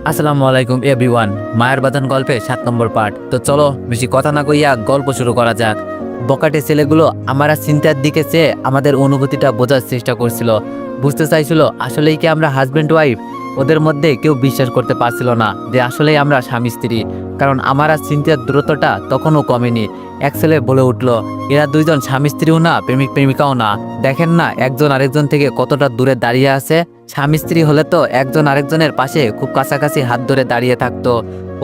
আসসালামু আলাইকুম এভরিওয়ান। মায়ের বাজান গল্পে 7 নম্বর পার্ট। তো চলো বেশি কথা না কইয়া গল্প শুরু করা যাক। বকাটে ছেলেগুলো আমার আর চিন্তার দিকে চেয়ে আমাদের অনুভূতিটা বোঝার চেষ্টা করছিল। বুঝতে চাইছিল আসলেই কি আমরা হাজব্যান্ড ওয়াইফ। ওদের মধ্যে কেউ বিশ্বাস করতে পারছিল না যে আসলেই আমরা স্বামী স্ত্রী, কারণ আমার আর চিন্তার দূরত্বটা তখনও কমেনি। এক ছেলে বলে উঠল, এরা দুইজন স্বামী স্ত্রীও না, প্রেমিক প্রেমিকাও না। দেখেন না একজন আরেকজন থেকে কতটা দূরে দাঁড়িয়ে আছে। স্বামী স্ত্রী হলে তো একজন আরেকজনের পাশে খুব কাছাকাছি হাত ধরে দাঁড়িয়ে থাকতো।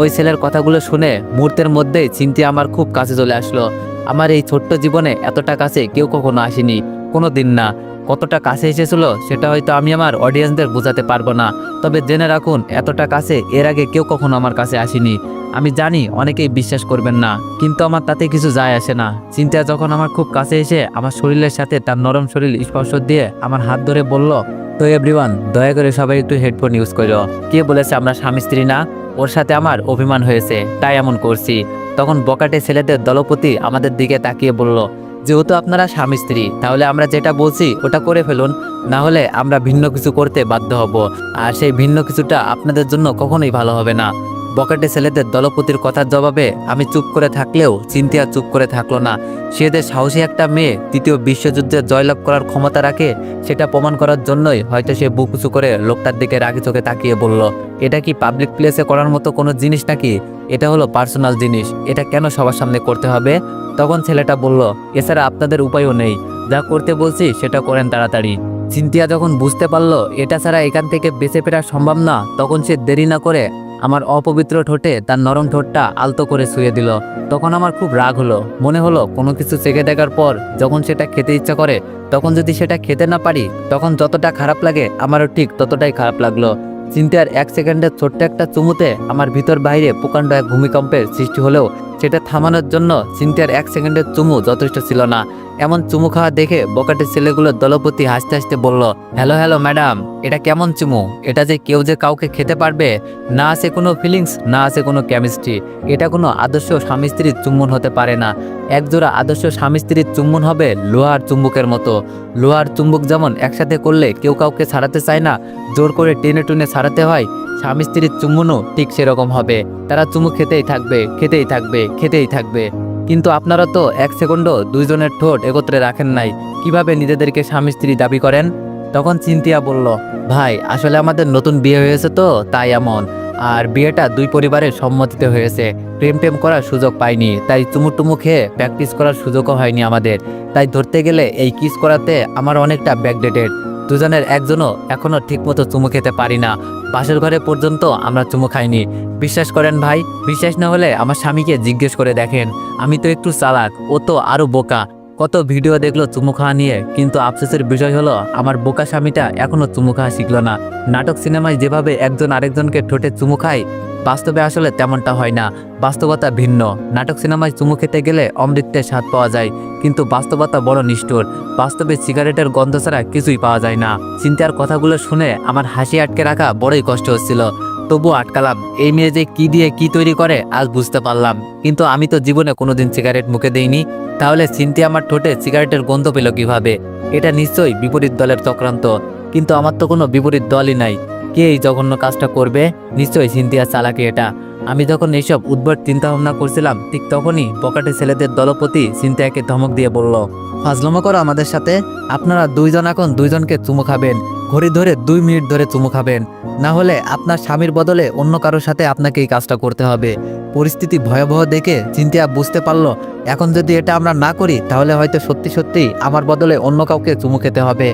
ওই ছেলের কথাগুলো শুনে মুহূর্তের মধ্যেই চিন্তা আমার খুব কাছে চলে আসলো। আমার এই ছোট্ট জীবনে এতটা কাছে কেউ কখনো আসেনি, কোনো দিন না। কতটা কাছে এসেছিল সেটা হয়তো আমি আমার অডিয়েন্সদের বোঝাতে পারবো না, তবে জেনে রাখুন এতটা কাছে এর আগে কেউ কখনো আমার কাছে আসেনি। আমি জানি অনেকেই বিশ্বাস করবেন না, কিন্তু আমার তাতে কিছু যায় আসে না। চিন্তা যখন আমার খুব কাছে এসে আমার শরীরের সাথে তার নরম শরীর স্পর্শ দিয়ে আমার হাত ধরে বলল, তো এভরিওয়ান দয়া করে সবাই একটু হেডফোন ইউজ করো। কে বলেছে আমরা স্বামী স্ত্রী না? ওর সাথে আমার অভিমান হয়েছে তাই এমন করছি। তখন বকাটে ছেলেদের দলপতি আমাদের দিকে তাকিয়ে বলল, যেহেতু আপনারা স্বামী স্ত্রী তাহলে আমরা যেটা বলছি ওটা করে ফেলুন, না হলে আমরা ভিন্ন কিছু করতে বাধ্য হব, আর সেই ভিন্ন কিছুটা আপনাদের জন্য কখনোই ভালো হবে না। বকাটে ছেলেদের দলপতির কথার জবাবে আমি চুপ করে থাকলেও চিন্তা চুপ করে থাকলো না। সে যে সাহসী একটা মেয়ে তৃতীয় বিশ্বযুদ্ধে জয়লাভ করার ক্ষমতা রাখে সেটা প্রমাণ করার জন্যই হয়তো সে বুক উঁচু করে লোকটার দিকে রাগি চোখে তাকিয়ে বলল, এটা কি পাবলিক প্লেসে করার মতো কোনো জিনিস নাকি? এটা হলো পার্সোনাল জিনিস, এটা কেন সবার সামনে করতে হবে? তখন ছেলেটা বলল, এছাড়া আপনাদের উপায়ও নেই, যা করতে বলছি সেটা করেন তাড়াতাড়ি। চিন্তিয়া যখন বুঝতে পারলো এটা ছাড়া এখান থেকে বেঁচে ফেরা সম্ভব না, তখন সে দেরি না করে আমার অপবিত্র ঠোঁটে তার নরম ঠোঁটটা আলতো করে ছুঁয়ে দিল। তখন আমার খুব রাগ হলো। মনে হলো কোনো কিছু চেখে দেখার পর যখন সেটা খেতে ইচ্ছা করে, তখন যদি সেটা খেতে না পারি তখন যতটা খারাপ লাগে আমারও ঠিক ততটাই খারাপ লাগলো। চিন্তার 1 সেকেন্ডের ছোট্ট একটা চুমুতে আমার ভিতর বাইরে প্রকাণ্ড এক ভূমিকম্পের সৃষ্টি হলেও সেটা থামানোর জন্য চিন্তার 1 সেকেন্ডের চুমু যথেষ্ট ছিল না। এমন চুমু খাওয়া দেখে বকাটের ছেলেগুলোর দলপতি হাসতে হাসতে বলল, হ্যালো হ্যালো ম্যাডাম, এটা কেমন চুমু? এটা যে কেউ যে কাউকে খেতে পারবে? না আছে কোনো ফিলিংস, না আছে কোনো কেমিস্ট্রি। এটা কোনো আদর্শ স্বামী স্ত্রীর চুম্বন হতে পারে না। একজোড়া আদর্শ স্বামী স্ত্রীর চুম্বন হবে লোহার চুম্বকের মতো। লোহার চুম্বক যেমন একসাথে করলে কেউ কাউকে ছাড়াতে চায় না, জোর করে টেনে টুনে ছাড়াতে হয়, স্বামী স্ত্রীর চুম্বনও ঠিক সেরকম হবে। তারা চুমু খেতেই থাকবে, খেতেই থাকবে, খেতেই থাকবে। কিন্তু আপনারা তো 1 সেকেন্ডও দুইজনের ঠোঁট একত্রে রাখেন নাই, কিভাবে নিজেদেরকে স্বামী স্ত্রী দাবি করেন? তখন চিন্তিয়া বলল, ভাই আসলে আমাদের নতুন বিয়ে হয়েছে তো তাই এমন, আর বিয়েটা 2 পরিবারের সম্মতিতে হয়েছে। প্রেম টেম করার সুযোগ পাইনি, তাই চুমু টুমু খেয়ে প্র্যাকটিস করার সুযোগও হয়নি আমাদের। তাই ধরতে গেলে এই কিস করাতে আমার অনেকটা ব্যাকডেটেড। দুজনের একজনও এখনো ঠিকমতো চুমু খেতে পারি না। বাসর ঘরে পর্যন্ত আমরা চুমু খাইনি। বিশ্বাস করেন ভাই, বিশ্বাস না হলে আমার স্বামীকে জিজ্ঞেস করে দেখেন। আমি তো একটু চালাক, ও তো আরো বোকা। কত ভিডিও দেখলো চুমু খাওয়া নিয়ে, কিন্তু আফসোসের বিষয় হলো আমার বোকা স্বামীটা এখনো চুমু খাওয়া শিখলো না। নাটক সিনেমায় যেভাবে একজন আরেকজনকে ঠোঁটে চুমু খায়, বাস্তবে আসলে তেমনটা হয় না। বাস্তবতা ভিন্ন। নাটক সিনেমায় চুমু খেতে গেলে অমৃতের স্বাদ পাওয়া যায়, কিন্তু বাস্তবতা বড় নিষ্ঠুর। বাস্তবে সিগারেটের গন্ধ ছাড়া কিছুই পাওয়া যায় না। চিন্তার কথাগুলো শুনে আমার হাসি আটকে রাখা বড়ই কষ্ট হচ্ছিল, তবু আটকালাম। এই মেয়ে যে কি দিয়ে কি তৈরি করে আজ বুঝতে পারলাম। কিন্তু আমি তো জীবনে কোনোদিন সিগারেট মুখে দেইনি, তাহলে চিন্তি আমার ঠোঁটে সিগারেটের গন্ধ পেল কিভাবে? এটা নিশ্চয়ই বিপরীত দলের চক্রান্ত, কিন্তু আমার তো কোনো বিপরীত দলই নাই। কে এই জঘন্য কাজটা করবে? নিশ্চয়ই চিন্তিয়ার চালাকি এটা। আমি যখন এইসব উদ্ভট চিন্তা ভাবনা করছিলাম ঠিক তখনই বকাটে ছেলেদের দলপতি চিন্তাকে ধমক দিয়ে বলল, ফাজলামো করো আমাদের সাথে? আপনারা দুইজন এখন দুইজনকে চুমু খাবেন, ঘড়ি ধরে 2 মিনিট ধরে চুমু খাবেন, না হলে আপনার স্বামীর বদলে অন্য কারোর সাথে আপনাকে এই কাজটা করতে হবে। পরিস্থিতি ভয়াবহ দেখে চিন্তা বুঝতে পারলো এখন যদি এটা আমরা না করি তাহলে হয়তো সত্যি সত্যি আমার বদলে অন্য কাউকে চুমু খেতে হবে।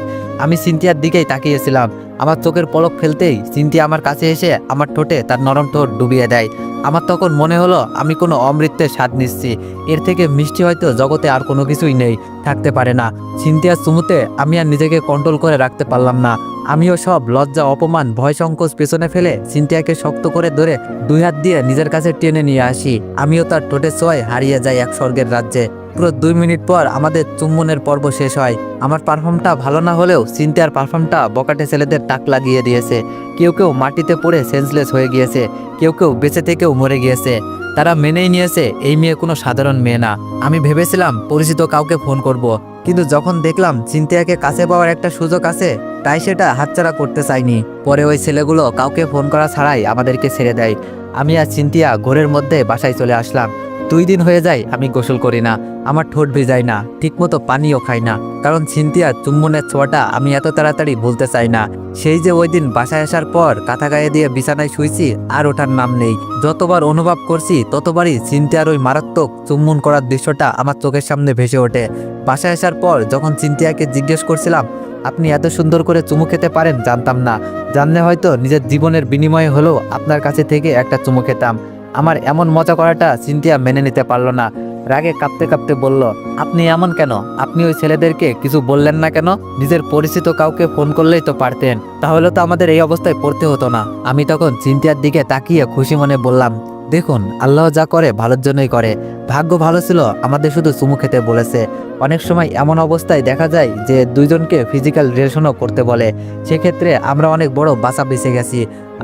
আমি চিন্তিয়ার দিকেই তাকিয়েছিলাম। আমার চোখের পলক ফেলতেই চিন্তিয়া আমার কাছে এসে আমার ঠোঁটে তার নরম ঠোঁট ডুবিয়ে দেয়। আমার তখন মনে হলো আমি কোনো অমৃতের স্বাদ নিচ্ছি। এর থেকে মিষ্টি হয়তো জগতে আর কোনো কিছুই নেই, থাকতে পারে না। চিন্তিয়ার চুমুতে আমি আর নিজেকে কন্ট্রোল করে রাখতে পারলাম না। আমিও সব লজ্জা, অপমান, ভয়, সংকোচ পেছনে ফেলে চিন্তিয়াকে শক্ত করে ধরে 2 হাত দিয়ে নিজের কাছে টেনে নিয়ে আসি। আমিও তার ঠোঁটে ছোঁয়ায় হারিয়ে যাই এক স্বর্গের রাজ্যে। পুরো 2 মিনিট পর আমাদের চুম্বনের পর্ব শেষ হয়। আমার পারফর্মটা ভালো না হলেও চিন্তার পারফর্মটা বকাটে ছেলেদের টাক লাগিয়ে দিয়েছে। কেউ কেউ মাটিতে পড়ে সেন্সলেস হয়ে গিয়েছে, কেউ কেউ বেঁচে থেকেও মরে গিয়েছে। তারা মেনেই নিয়েছে এই মেয়ে কোনো সাধারণ মেয়ে না। আমি ভেবেছিলাম পরিচিত কাউকে ফোন করব, কিন্তু যখন দেখলাম সিনথিয়াকে কাছে পাওয়ার একটা সুযোগ আছে, তাই সেটা হাতছাড়া করতে চাইনি। পরে ওই ছেলেগুলো কাউকে ফোন করা ছাড়াই আমাদেরকে ছেড়ে দেয়। আমি আর সিনথিয়া ঘোরের মধ্যে বাসায় চলে আসলাম। 2 দিন হয়ে যায় আমি গোসল করি না, আমার ঠোঁট ভেজাই না, ঠিকমতো পানিও খাই না, কারণ সিনথিয়ার চুম্বনের ছোঁয়াটা আমি এত তাড়াতাড়ি ভুলতে চাই না। সেই যে ওই দিন বাসায় আসার পর কাঁথা গায়ে দিয়ে বিছানায় শুয়েছি, আর ওঠার নাম নেই। যতবার অনুভব করছি ততবারই সিনথিয়ার ওই মারাত্মক চুম্বন করার দৃশ্যটা আমার চোখের সামনে ভেসে ওঠে। বাসায় আসার পর যখন সিনথিয়াকে জিজ্ঞেস করছিলাম, আপনি এত সুন্দর করে চুমু খেতে পারেন, জানতাম না। জানলে হয়তো নিজের জীবনের বিনিময়ে হলেও আপনার কাছে থেকে একটা চুমু খেতাম। আমার এমন মজা করাটা সিনথিয়া মেনে নিতে পারল না। রাগে কাঁপতে কাঁপতে বলল, আপনি এমন কেন? আপনি ওই ছেলেদেরকে কিছু বললেন না কেন? নিজের পরিচিত কাউকে ফোন করলেই তো পারতেন, তাহলে তো আমাদের এই অবস্থায় পড়তে হতো না। আমি তখন সিনথিয়ার দিকে তাকিয়ে খুশি মনে বললাম, দেখুন, আল্লাহ যা করে ভালোর জন্যই করে। ভাগ্য ভালো ছিল, আমাদের শুধু চুমু খেতে বলেছে। অনেক সময় এমন অবস্থায় দেখা যায় যে দুইজনকে ফিজিক্যাল রিলেশনও করতে বলে, সেক্ষেত্রে আমরা অনেক বড় বাঁচা বেঁচে গেছি।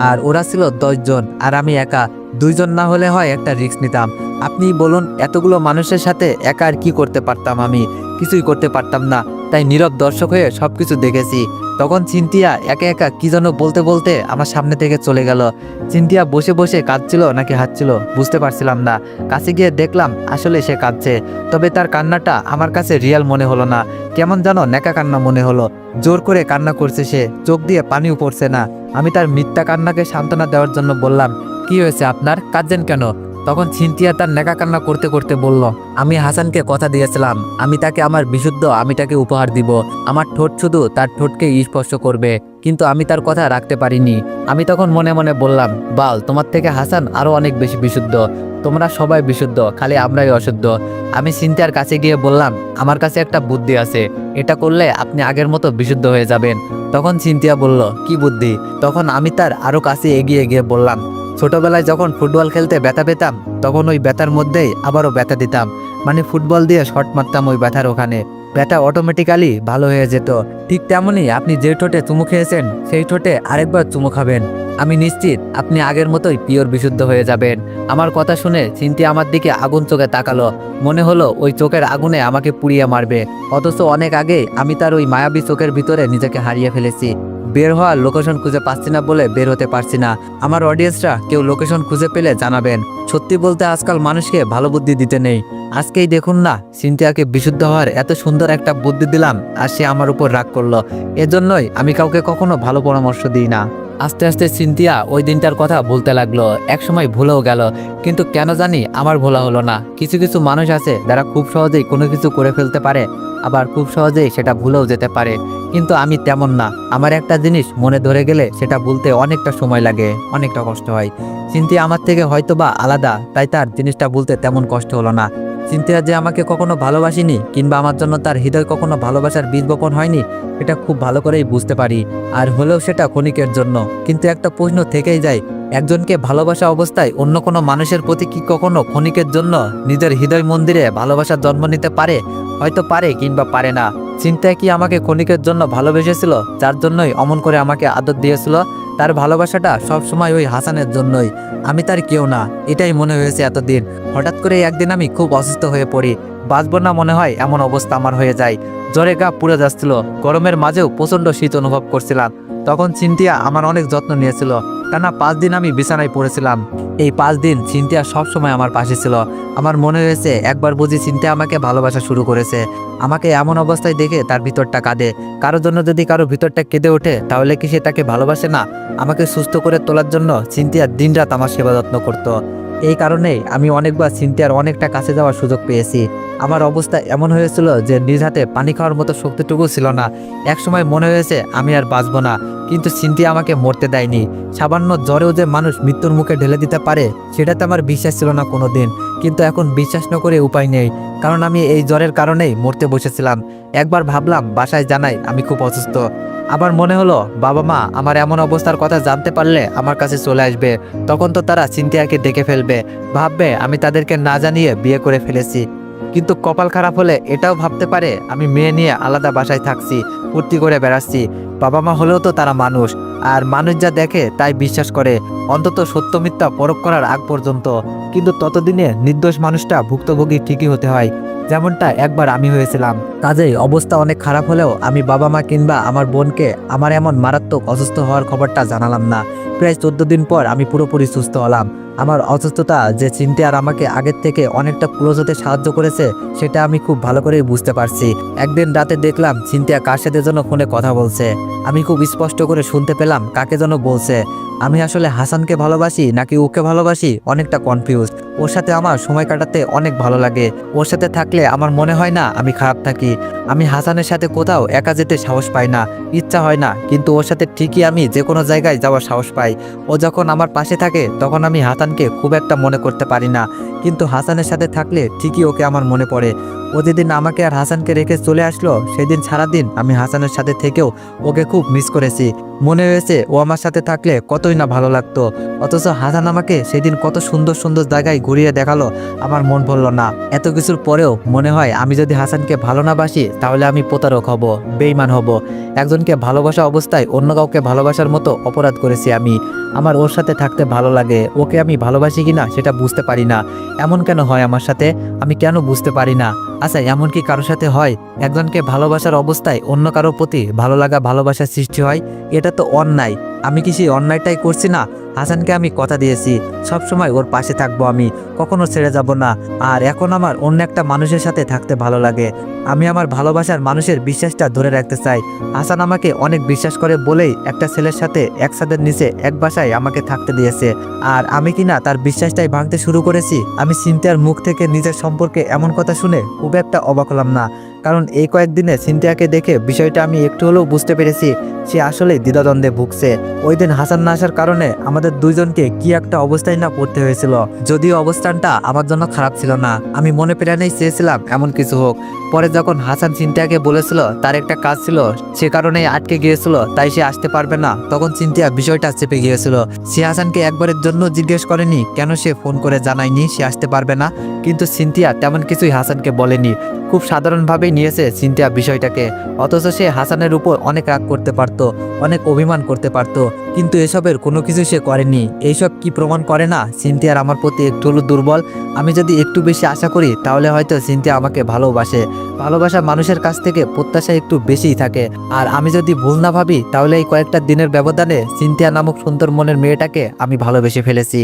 আর ওরা ছিল 10 জন আর আমি একা। 2 জন না হলে হয় একটা রিস্ক নিতাম। আপনি বলুন, এতগুলো মানুষের সাথে একা আর কি করতে পারতাম? আমি কিছুই করতে পারতাম না, তাই নীরব দর্শক হয়ে সবকিছু দেখেছি। তখন সিনথিয়া একা একা কি যেন বলতে বলতে আমার সামনে থেকে চলে গেল। সিনথিয়া বসে বসে কাঁদছিল নাকি হাসছিল বুঝতে পারছিলাম না। কাছে গিয়ে দেখলাম আসলে সে কাঁদছে, তবে তার কান্নাটা আমার কাছে রিয়েল মনে হলো না, কেমন যেন নেকা কান্না মনে হলো। জোর করে কান্না করছে সে, চোখ দিয়ে পানিও পড়ছে না। আমি তার মিথ্যা কান্নাকে সান্ত্বনা দেওয়ার জন্য বললাম, কি হয়েছে আপনার, কাঁদছেন কেন? তখন সিনথিয়া তার নেকা কান্না করতে করতে বলল, আমি হাসানকে কথা দিয়েছিলাম, আমি তাকে আমার বিশুদ্ধ আমিটাকে উপহার দিব। আমার ঠোঁট শুধু তার ঠোঁটকে স্পর্শ করবে, কিন্তু আমি তার কথা রাখতে পারিনি। আমি তখন মনে মনে বললাম, বাল, তোমার থেকে হাসান আরো অনেক বেশি বিশুদ্ধ। তোমরা সবাই বিশুদ্ধ, খালি আমরাই অশুদ্ধ। আমি সিনথিয়ার কাছে গিয়ে বললাম, আমার কাছে একটা বুদ্ধি আছে, এটা করলে আপনি আগের মতো বিশুদ্ধ হয়ে যাবেন। তখন সিনথিয়া বলল, কি বুদ্ধি? তখন আমি তার আরো কাছে এগিয়ে গিয়ে বললাম, ছোটবেলায় যখন ফুটবল খেলতে ব্যথা পেতাম, তখন ওই ব্যথার মধ্যেই আবারও ব্যথা দিতাম, মানে ফুটবল দিয়ে শট মারতাম ওই ব্যথার ওখানে, ব্যথা অটোমেটিক্যালি ভালো হয়ে যেত। ঠিক তেমনই আপনি যে ঠোঁটে চুমু খেয়েছেন, সেই ঠোঁটে আরেকবার চুমু খাবেন। আমি নিশ্চিত আপনি আগের মতোই পিওর বিশুদ্ধ হয়ে যাবেন। আমার কথা শুনে সিনথিয়া আমার দিকে আগুন চোখে তাকালো, মনে হলো ওই চোখের আগুনে আমাকে পুড়িয়ে মারবে। অথচ অনেক আগে আমি তার ওই মায়াবী চোখের ভিতরে নিজেকে হারিয়ে ফেলেছি। বের হওয়ার লোকেশন খুঁজে পাচ্ছি না বলে বের হতে পারছি না। আমার অডিয়েন্সরা কেউ লোকেশন খুঁজে পেলে জানাবেন। সত্যি বলতে আজকাল মানুষকে ভালো বুদ্ধি দিতে নেই। আজকেই দেখুন না, সিনথিয়াকে বিশুদ্ধ হওয়ার এত সুন্দর একটা বুদ্ধি দিলাম আর সে আমার উপর রাগ করলো। এজন্যই আমি কাউকে কখনো ভালো পরামর্শ দিই না। আস্তে আস্তে সিনথিয়া ওই দিনটার কথা ভুলতে লাগলো, একসময় ভুলেও গেল, কিন্তু কেন জানি আমার ভোলা হলো না। কিছু কিছু মানুষ আছে যারা খুব সহজেই কোনো কিছু করে ফেলতে পারে, আবার খুব সহজেই সেটা ভুলেও যেতে পারে, কিন্তু আমি তেমন না। আমার একটা জিনিস মনে ধরে গেলে সেটা ভুলতে অনেকটা সময় লাগে, অনেকটা কষ্ট হয়। সিনথিয়া আমার থেকে হয়তোবা আলাদা, তাই তার জিনিসটা ভুলতে তেমন কষ্ট হলো না। সিনথিয়া যে আমাকে কখনো ভালোবাসিনি, কিংবা আমার জন্য তার হৃদয় কখনো ভালোবাসার বীজ বপন হয়নি, এটা খুব ভালো করেই বুঝতে পারি। আর হলেও সেটা ক্ষণিকের জন্য। কিন্তু একটা প্রশ্ন থেকেই যায়, একজনকে ভালোবাসা অবস্থায় অন্য কোনো মানুষের প্রতি কি কখনো ক্ষণিকের জন্য নিজের হৃদয় মন্দিরে ভালোবাসার জন্ম নিতে পারে? হয়তো পারে, কিংবা পারে না। চিন্তায় কি আমাকে ক্ষণিকের জন্য ভালোবেসেছিল, যার জন্যই অমন করে আমাকে আদর দিয়েছিল? তার ভালোবাসাটা সবসময় ওই হাসানের জন্যই, আমি তার কেউ না, এটাই মনে হয়েছে এতদিন। হঠাৎ করে একদিন আমি খুব অসুস্থ হয়ে পড়ি, বাঁচব না মনে হয় এমন অবস্থা আমার হয়ে যায়। জ্বরে গা পুড়ে যাচ্ছিল, গরমের মাঝেও প্রচণ্ড শীত অনুভব করছিলাম। তখন সিনথিয়া আমার অনেক যত্ন নিয়েছিল। টানা 5 দিন আমি বিছানায় পড়েছিলাম। এই 5 দিন সিনথিয়া সবসময় আমার পাশে ছিল। আমার মনে হয়েছে একবার বুঝি সিনথিয়া আমাকে ভালোবাসা শুরু করেছে। আমাকে এমন অবস্থায় দেখে তার ভিতরটা কাঁদে। কারোর জন্য যদি কারো ভিতরটা কেঁদে ওঠে, তাহলে কি সে তাকে ভালোবাসে না? আমাকে সুস্থ করে তোলার জন্য সিনথিয়া দিনরাত আমার সেবা যত্ন করতো। এই কারণেই আমি অনেকবার সিনথিয়ার অনেকটা কাছে যাওয়ার সুযোগ পেয়েছি। আমার অবস্থা এমন হয়েছিল যে নিজ হাতে পানি খাওয়ার মতো শক্তিটুকু ছিল না। একসময় মনে হয়েছে আমি আর বাঁচবো না, কিন্তু সিনথিয়া আমাকে মরতে দেয়নি। সামান্য জ্বরেও যে মানুষ মৃত্যুর মুখে ঢেলে দিতে পারে, সেটাতে আমার বিশ্বাস ছিল না কোনোদিন। কিন্তু এখন বিশ্বাস না করে উপায় নেই, কারণ আমি এই জ্বরের কারণেই মরতে বসেছিলাম। একবার ভাবলাম বাসায় জানাই আমি খুব অসুস্থ। আবার মনে হলো বাবা মা আমার এমন অবস্থার কথা জানতে পারলে আমার কাছে চলে আসবে, তখন তো তারা সিনথিয়াকে দেখে ফেলবে, ভাববে আমি তাদেরকে না জানিয়ে বিয়ে করে ফেলেছি। কিন্তু কপাল খারাপ হলে এটাও ভাবতে পারে আমি মেয়ে নিয়ে আলাদা বাসায় থাকছি, ফুর্তি করে বেড়াচ্ছি। বাবা মা হলেও তো তারা মানুষ, আর মানুষ যা দেখে তাই বিশ্বাস করে, অন্তত সত্য মিথ্যা পরখ করার আগ পর্যন্ত। কিন্তু ততদিনে নির্দোষ মানুষটা ভুক্তভোগী ঠিকই হতে হয়। যেমনটা একবার আমি হয়েছিলাম। কাজেই অবস্থা অনেক খারাপ হলেও আমি বাবা মা কিংবা আমার বোনকে আমার এমন মারাত্মক অসুস্থ হওয়ার খবরটা জানালাম না। প্রায় 14 দিন পর আমি পুরোপুরি সুস্থ হলাম। আমার অসুস্থতা যে সিনথিয়ার আমাকে আগের থেকে অনেকটা ক্লোজ হতে সাহায্য করেছে সেটা আমি খুব ভালো করেই বুঝতে পারছি। একদিন রাতে দেখলাম সিনথিয়া কার সাথে যেন ফোনে কথা বলছে। আমি খুব স্পষ্ট করে শুনতে পেলাম কাকে যেন বলছে। আমি আসলে হাসানকে ভালোবাসি নাকি ওকে ভালোবাসি অনেকটা কনফিউজ। ওর সাথে আমার সময় কাটাতে অনেক ভালো লাগে। ওর সাথে থাকলে আমার মনে হয় না আমি খারাপ থাকি। আমি হাসানের সাথে কোথাও একা যেতে সাহস পাই না, ইচ্ছা হয় না, কিন্তু ওর সাথে ঠিকই আমি যে কোনো জায়গায় যাওয়ার সাহস পাই। ও যখন আমার পাশে থাকে তখন আমি হাসানকে খুব একটা মনে করতে পারি না, কিন্তু হাসানের সাথে থাকলে ঠিকই ওকে আমার মনে পড়ে। ও যেদিন আমাকে আর হাসানকে রেখে চলে আসলো সেদিন সারাদিন আমি হাসানের সাথে থেকেও ওকে খুব মিস করেছি। মনে হয়েছে ও আমার সাথে থাকলে কতই না ভালো লাগতো। অথচ হাসান আমাকে সেদিন কত সুন্দর সুন্দর জায়গায় ঘুরিয়ে দেখালো, আমার মন ভরল না। এত কিছুর পরেও মনে হয় আমি যদি হাসানকে ভালো না বাসি তাহলে আমি প্রতারক হব, বেঈমান হব। একজনকে ভালোবাসা অবস্থায় অন্য কাউকে ভালোবাসার মতো অপরাধ করেছি আমি। আমার ওর সাথে থাকতে ভালো লাগে, ওকে আমি ভালোবাসি কিনা সেটা বুঝতে পারি না। এমন কেন হয় আমার সাথে, আমি কেন বুঝতে পারি না? আচ্ছা, এমন কি কারোর সাথে হয় একজনকে ভালোবাসার অবস্থায় অন্য কারোর প্রতি ভালো লাগা ভালোবাসার সৃষ্টি হয়? এটা তো অন্যায়। আমি কি সেই অন্যায়টাই করছি না? হাসানকে আমি কথা দিয়েছি সবসময় ওর পাশে থাকবো, আমি কখনো ছেড়ে যাব না। আর এখন আমার অন্য একটা মানুষের সাথে থাকতে ভালো লাগে। আমি আমার ভালোবাসার মানুষের বিশ্বাসটা ধরে রাখতে চাই। হাসান আমাকে অনেক বিশ্বাস করে বলেই একটা ছেলের সাথে এক ছাদের নিচে এক বাসায় আমাকে থাকতে দিয়েছে। আর আমি কিনা তার বিশ্বাসটাই ভাঙতে শুরু করেছি। আমি সিনথিয়ার মুখ থেকে নিজের সম্পর্কে এমন কথা শুনে খুব একটা অবাক হলাম না, কারণ এই কয়েকদিনে সিনথিয়াকে দেখে বিষয়টা আমি একটু হলেও বুঝতে পেরেছি সে আসলেই দ্বিধাদ্বন্দ্বে ভুগছে। ওই দিন হাসান না আসার কারণে আমাদের দুইজনকে কি একটা অবস্থায় না পড়তে হয়েছিল। যদিও অবস্থানটা আমার জন্য খারাপ ছিল না, আমি মনে প্রাণেই চেয়েছিলাম এমন কিছু হোক। পরে যখন হাসান সিনথিয়াকে বলেছিল তার একটা কাজ ছিল, সে কারণেই আটকে গিয়েছিল, তাই সে আসতে পারবে না, তখন সিনথিয়া বিষয়টা চেপে গিয়েছিল। সে হাসানকে একবারের জন্য জিজ্ঞেস করেনি কেন সে ফোন করে জানায়নি সে আসতে পারবে না, কিন্তু সিনথিয়া তেমন কিছুই হাসানকে বলেনি। খুব সাধারণভাবেই নিয়েছে সিনথিয়া বিষয়টাকে। অথচ সে হাসানের উপর অনেক রাগ করতে পারতো, অনেক অভিমান করতে পারতো, কিন্তু এসবের কোনো কিছু সে করেনি। এইসব কি প্রমাণ করে না সিনথিয়ার আমার প্রতি একটু হলো দুর্বল? আমি যদি একটু বেশি আশা করি তাহলে হয়তো সিনথিয়া আমাকে ভালোবাসে। ভালোবাসা মানুষের কাছ থেকে প্রত্যাশা একটু বেশিই থাকে। আর আমি যদি ভুল না ভাবি তাহলে এই কয়েকটা দিনের ব্যবধানে সিনথিয়া নামক সুন্দর মনের মেয়েটাকে আমি ভালোবেসে ফেলেছি।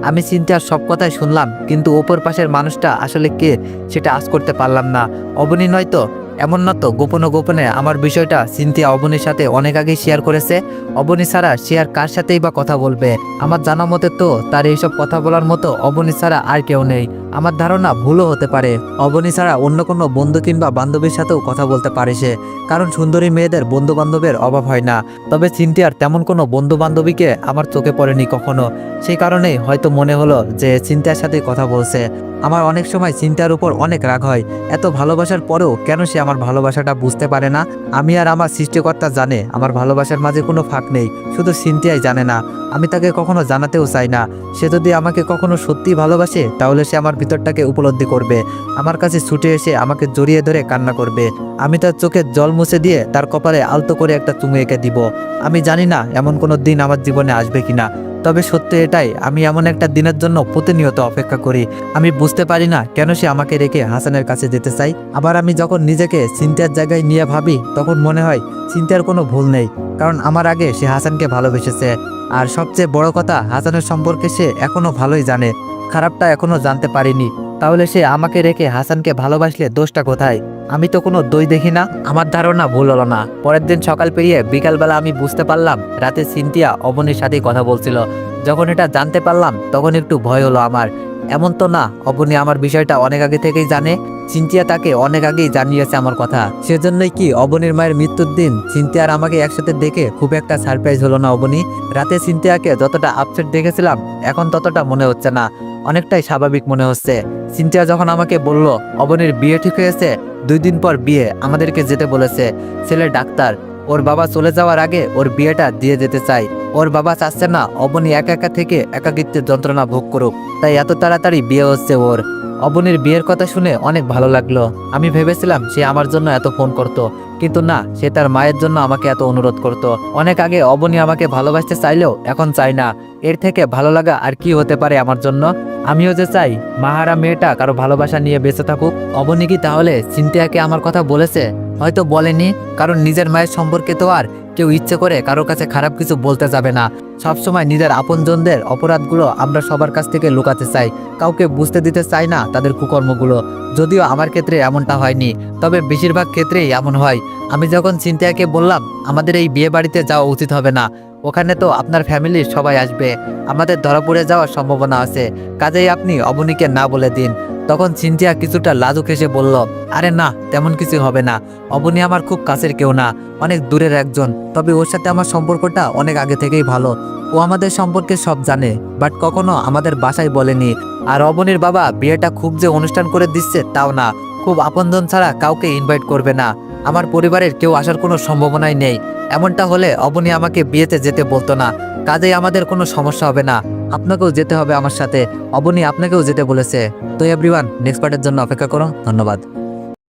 আমি সিনথিয়ার সব কথাই শুনলাম, কিন্তু ওপর পাশের মানুষটা আসলে কে সেটা আজ করতে পারলাম না। অবনী নয়তো? এমন না তো গোপনে গোপনে আমার বিষয়টা সিনথিয়া অবনীর সাথে অনেক আগেই শেয়ার করেছে? অবনী ছাড়া সে আর কার সাথেই বা কথা বলবে? আমার জানা মতে তো তার এইসব কথা বলার মতো অবনী ছাড়া আর কেউ নেই। আমার ধারণা ভুলও হতে পারে, অবনী ছাড়া অন্য কোনো বন্ধু কিংবা বান্ধবীর সাথেও কথা বলতে পারে সে, কারণ সুন্দরী মেয়েদের বন্ধু বান্ধবের অভাব হয় না। তবে সিনথিয়ার তেমন কোনো বন্ধু বান্ধবীকে আমার চোখে পড়েনি কখনো, সেই কারণেই হয়তো মনে হলো যে সিনথিয়ার সাথে কথা বলছে। আমার অনেক সময় চিন্তার উপর অনেক রাগ হয়, এত ভালোবাসার পরেও কেন সে আমার ভালোবাসাটা বুঝতে পারে না। আমি আর আমার সৃষ্টিকর্তা জানে আমার ভালোবাসার মাঝে কোনো ফাঁক নেই, শুধু সিনথিয়াই জানে না। আমি তাকে কখনো জানাতেও চাই না। সে যদি আমাকে কখনো সত্যি ভালোবাসে তাহলে সে আমার ভিতরটাকে উপলব্ধি করবে, আমার কাছে ছুটে এসে আমাকে জড়িয়ে ধরে কান্না করবে। আমি তার চোখের জল মুছে দিয়ে তার কপালে আলতো করে একটা চুমু এঁকে দিব। আমি জানি না এমন কোনো দিন আমার জীবনে আসবে কিনা, তবে সত্য এটাই, আমি এমন একটা দিনের জন্য প্রতিনিয়ত অপেক্ষা করি। আমি বুঝতে পারি না কেন সে আমাকে রেখে হাসানের কাছে যেতে চাই। আবার আমি যখন নিজেকে সিনথিয়ার জায়গায় নিয়ে ভাবি তখন মনে হয় সিনথিয়ার কোনো ভুল নেই, কারণ আমার আগে সে হাসানকে ভালোবেসেছে। আর সবচেয়ে বড় কথা, হাসানের সম্পর্কে সে এখনো ভালোই জানে, খারাপটা এখনো জানতে পারিনি। তাহলে সে আমাকে রেখে হাসানকে ভালোবাসলে দোষটা কোথায়? আমি তো কোনো দোষ দেখি না। আমার ধারণা ভুল হলো না। পরের দিন সকাল পেরিয়ে বিকালবেলা আমি বুঝতে পারলাম রাতে সিনথিয়া অবনীর সাথেই কথা বলছিল। যখন এটা জানতে পারলাম তখন একটু ভয় হলো আমার। এমন তো না অবনী আমার বিষয়টা অনেক আগে থেকেই জানে? সিনথিয়া তাকে অনেক আগেই জানিয়েছে আমার কথা। সেজন্যই কি অবনীর মায়ের মৃত্যুর দিন সিনথিয়া আর আমাকে একসাথে দেখে খুব একটা সারপ্রাইজ হলো না অবনী? রাতে সিনথিয়াকে যতটা আপসেট দেখেছিলাম এখন ততটা মনে হচ্ছে না, অনেকটাই স্বাভাবিক মনে হচ্ছে। সিনথিয়া যখন আমাকে বলল অবনীর বিয়ে ঠিক হয়েছে, 2 দিন পর বিয়ে, আমাদেরকে যেতে বলেছে। ছেলে ডাক্তার, ওর বাবা চলে যাওয়ার আগে ওর বিয়েটা দিয়ে যেতে চাই। ওর বাবা চাচ্ছে না অবনী একা একা থেকে একাকিত্বের যন্ত্রণা ভোগ করুক, তাই এত তাড়াতাড়ি বিয়ে হচ্ছে ওর। অবনীর বিয়ের কথা শুনে অনেক ভালো লাগলো। আমি ভেবেছিলাম সে আমার জন্য এত ফোন করত, কিন্তু না, সে তার মায়ের জন্য আমাকে এত অনুরোধ করত। অনেক আগে অবনী আমাকে ভালোবাসতে চাইলেও এখন চাই না। এর থেকে ভালো লাগা আর কি হতে পারে আমার জন্য। আমিও যে চাই মাহারা মেয়েটা কারো ভালোবাসা নিয়ে বেঁচে থাকুক। অবনী কি তাহলে সিনথিয়াকে আমার কথা বলেছে? হয়তো বলেনি, কারণ নিজের মায়ের সম্পর্কে তো আর কেউ ইচ্ছে করে কারোর কাছে খারাপ কিছু বলতে যাবে না। সবসময় নিজের আপনজনদের অপরাধগুলো আমরা সবার কাছ থেকে লুকাতে চাই, কাউকে বুঝতে দিতে চাই না তাদের কুকর্মগুলো। যদিও আমার ক্ষেত্রে এমনটা হয়নি, তবে বেশিরভাগ ক্ষেত্রেই এমন হয়। আমি যখন সিনথিয়াকে বললাম আমাদের এই বিয়ে বাড়িতে যাওয়া উচিত হবে না, ওখানে তো আপনার ফ্যামিলির সবাই আসবে, আমাদের ধরা পড়ে যাওয়ার সম্ভাবনা আছে, কাজেই আপনি অবনীকে না বলে দিন, তখন সিনথিয়া কিছুটা লাজুক হেসে বলল, আরে না, তেমন কিছু হবে না। অবনী আমার খুব কাছের কেউ না, অনেক দূরের একজন, তবে ওর সাথে আমার সম্পর্কটা অনেক আগে থেকেই ভালো। ও আমাদের সম্পর্কে সব জানে, বাট কখনো আমাদের বাসায় বলেনি। আর অবনীর বাবা বিয়েটা খুব যে অনুষ্ঠান করে দিচ্ছে তাও না, খুব আপনজন ছাড়া কাউকে ইনভাইট করবে না। আমার পরিবারের কেউ আসার কোনো সম্ভাবনাই নেই। এমনটা হলে অবনী আমাকে বিয়েতে যেতে বলতো না, কাজেই আমাদের কোনো সমস্যা হবে না। আপনাকেও যেতে হবে আমার সাথে, অবনী আপনাকেও যেতে বলেছে। তো এভরিওয়ান, নেক্সট পার্টের জন্য অপেক্ষা করো। ধন্যবাদ।